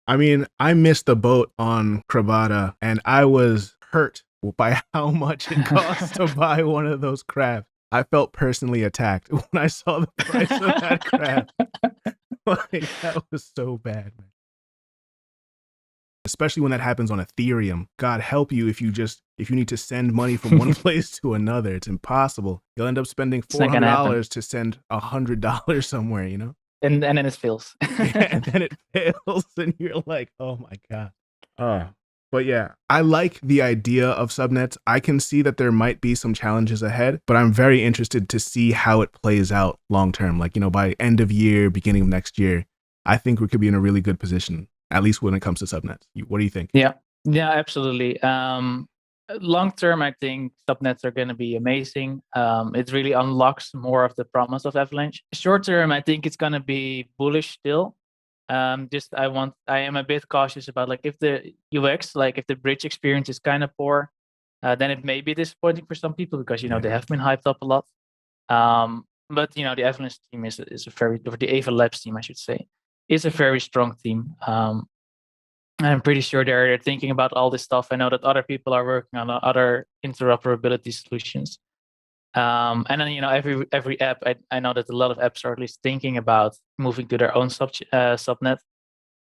I mean, I missed the boat on Krabata, and I was hurt by how much it costs to buy one of those crabs. I felt personally attacked when I saw the price of that crab. Like, that was so bad, man. Especially when that happens on Ethereum. God help you if you need to send money from one place to another. It's impossible. You'll end up spending It's not gonna happen. $400 to send $100 somewhere, you know? And then it fails. Yeah, and then it fails, and you're like, oh my God. But yeah, I like the idea of subnets. I can see that there might be some challenges ahead, but I'm very interested to see how it plays out long term. Like, by end of year, beginning of next year, I think we could be in a really good position, at least when it comes to subnets. What do you think? Yeah, absolutely. Long term, I think subnets are going to be amazing. It really unlocks more of the promise of Avalanche. Short term, I think it's going to be bullish still. I am a bit cautious about like if the UX, like if the bridge experience is kind of poor, then it may be disappointing for some people because they have been hyped up a lot. But the Avalanche team is a very, or the Ava Labs team, I should say, is a very strong team. I'm pretty sure they're thinking about all this stuff. I know that other people are working on other interoperability solutions. And then every app, I know that a lot of apps are at least thinking about moving to their own subnet.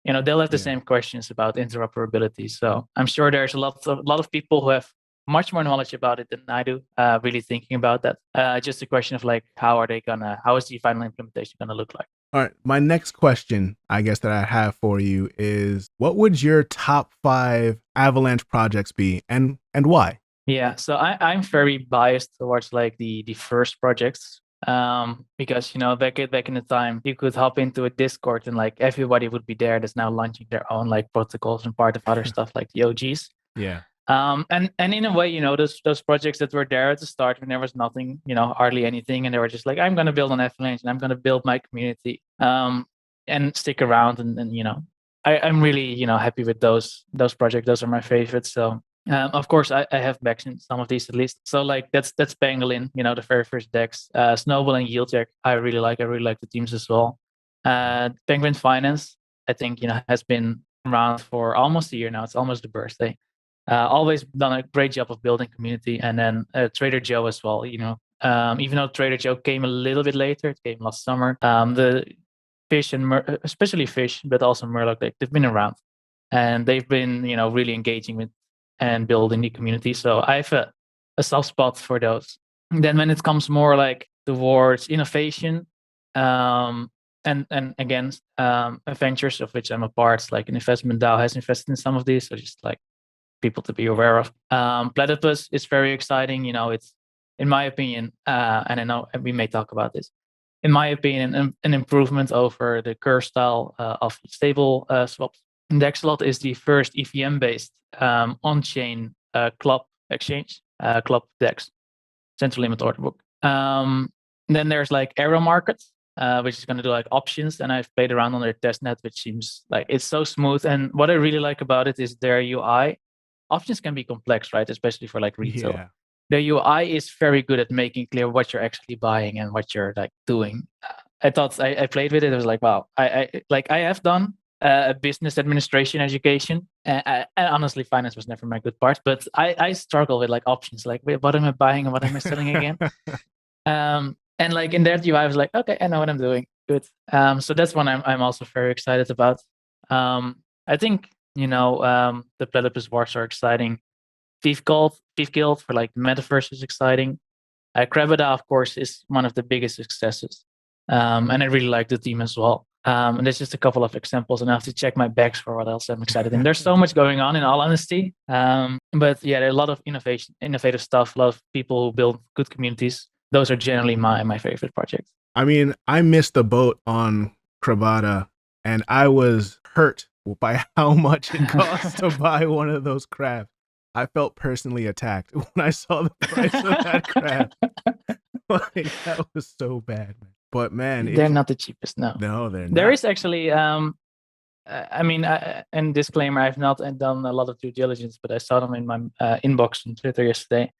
They'll have the same questions about interoperability. So I'm sure there's a lot of people who have much more knowledge about it than I do, really thinking about that. Just a question of like, how is the final implementation gonna look like? All right, my next question, I guess, that I have for you is, what would your top 5 Avalanche projects be, and why? Yeah, so I'm very biased towards like the first projects, because back in the time you could hop into a Discord and like everybody would be there that's now launching their own like protocols and part of other stuff like the OGs. Yeah. And in a way, those projects that were there at the start when there was nothing, hardly anything, and they were just like, I'm gonna build an Avalanche and I'm gonna build my community, and stick around, and I'm really happy with those projects. Those are my favorites. So of course I have backs in some of these at least. So like that's Pangolin, the very first decks. Snowball and Yieldjack, I really like the teams as well. Penguin Finance, I think has been around for almost a year now. It's almost the birthday. Always done a great job of building community. And then Trader Joe as well, even though Trader Joe came a little bit later, it came last summer. The Fish and especially Fish, but also Murloc, they've been around, and they've been really engaging with and building the community. So I have a soft spot for those. And then when it comes more like towards innovation, and again, ventures of which I'm a part, like an investment DAO has invested in some of these, so just like people to be aware of. Platypus is very exciting. It's, in my opinion, and I know we may talk about this, in my opinion, an improvement over the curve style of stable swaps. Dexalot is the first EVM-based on-chain club exchange, club DEX, central limit order book. Then there's like Arrow Market, which is going to do like options, and I've played around on their testnet, which seems like it's so smooth. And what I really like about it is their UI. Options can be complex, right? Especially for like retail. Yeah. The UI is very good at making clear what you're actually buying and what you're like doing. I thought I played with it. I was like, wow. I have done a business administration education, and honestly, finance was never my good part. But I struggle with like options. Like, wait, what am I buying and what am I selling again? And like in that UI, I was like, okay, I know what I'm doing. Good. So that's one I'm also very excited about. I think the Platypus Wars are exciting. Thief Guild for like metaverse is exciting. Krabada, of course, is one of the biggest successes. And I really like the team as well. And there's just a couple of examples, and I have to check my bags for what else I'm excited in. There's so much going on, in all honesty. But yeah, there are a lot of innovative stuff, a lot of people who build good communities. Those are generally my favorite projects. I mean, I missed the boat on Krabata, and I was hurt by how much it costs to buy one of those crabs. I felt personally attacked when I saw the price of that crab. Like, that was so bad, man. But man, they're not the cheapest. No, they're not. There is actually, I mean, and disclaimer, I've not done a lot of due diligence, but I saw them in my inbox on Twitter yesterday.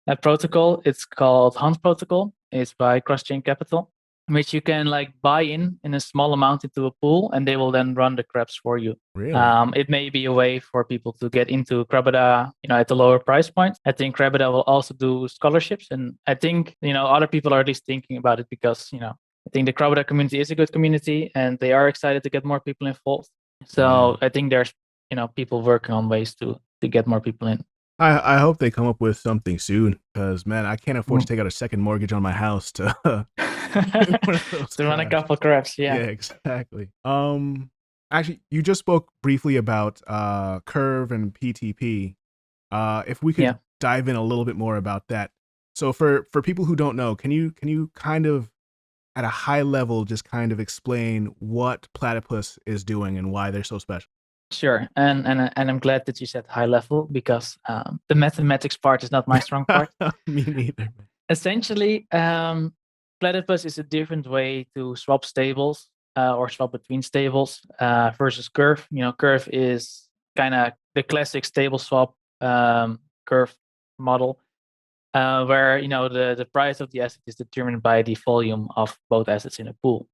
A protocol, it's called Hunt Protocol. It's by Cross Chain Capital. which you can like buy in a small amount into a pool, and they will then run the crabs for you. Really? It may be a way for people to get into Krabada, at a lower price point. I think Krabada will also do scholarships, and I think other people are at least thinking about it because I think the Krabada community is a good community, and they are excited to get more people involved. So I think there's people working on ways to get more people in. I hope they come up with something soon, because man, I can't afford to take out a second mortgage on my house to to run a couple crabs. Yeah, exactly. Actually, you just spoke briefly about Curve and PTP. If we could dive in a little bit more about that. So for people who don't know, can you kind of at a high level just kind of explain what Platypus is doing and why they're so special? Sure, and I'm glad that you said high level, because the mathematics part is not my strong part. Me neither. Essentially, Platypus is a different way to swap stables or swap between stables versus Curve. Curve is kind of the classic stable swap curve model, where the price of the asset is determined by the volume of both assets in a pool,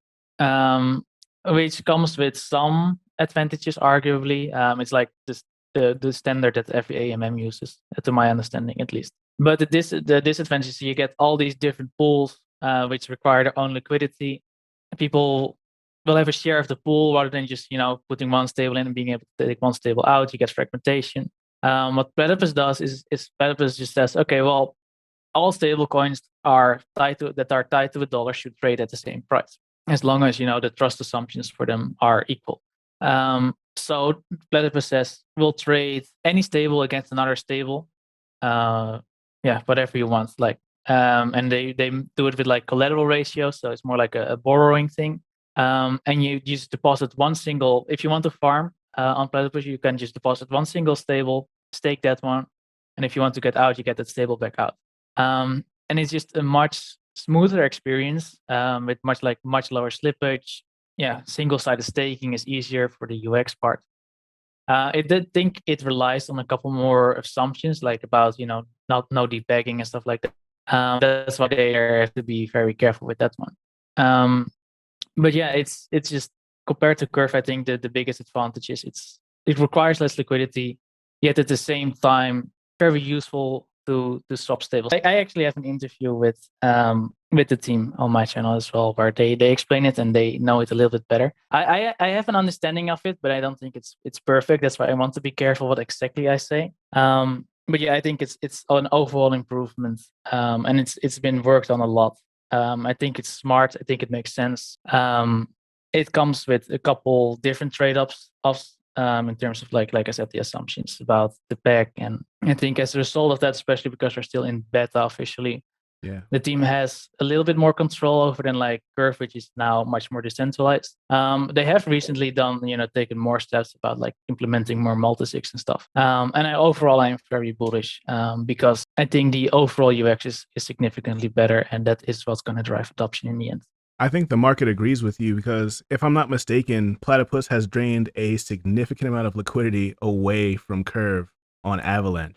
which comes with some advantages. Arguably, it's like the standard that every AMM uses, to my understanding at least. But the disadvantage is you get all these different pools which require their own liquidity. People will have a share of the pool rather than just putting one stable in and being able to take one stable out. You get fragmentation. What Platypus does is Platypus just says, okay, well, all stable coins are tied to a dollar should trade at the same price, as long as the trust assumptions for them are equal. So Platypus says we'll trade any stable against another stable, whatever you want, and they do it with like collateral ratio, so it's more like a borrowing thing. And you just deposit one single. If you want to farm on Platypus, you can just deposit one single stable, stake that one, and if you want to get out, you get that stable back out. And it's just a much smoother experience with much lower slippage. Yeah, single-sided staking is easier for the UX part. I did think it relies on a couple more assumptions, like about no depegging and stuff like that. That's why they have to be very careful with that one. But yeah, it's just compared to Curve, I think the biggest advantage is it requires less liquidity, yet at the same time very useful to swap stables. I actually have an interview with the team on my channel as well, where they explain it and they know it a little bit better. I have an understanding of it, but I don't think it's perfect. That's why I want to be careful what exactly I say. But yeah, I think it's an overall improvement, and it's been worked on a lot. I think it's smart. I think it makes sense. It comes with a couple different trade-offs in terms of like I said, the assumptions about the pack. And I think as a result of that, especially because we're still in beta officially, the team has a little bit more control over than like Curve, which is now much more decentralized. They have recently done, taken more steps about like implementing more multisigs and stuff. And overall, I'm very bullish because I think the overall UX is significantly better, and that is what's going to drive adoption in the end. I think the market agrees with you, because if I'm not mistaken, Platypus has drained a significant amount of liquidity away from Curve on Avalanche.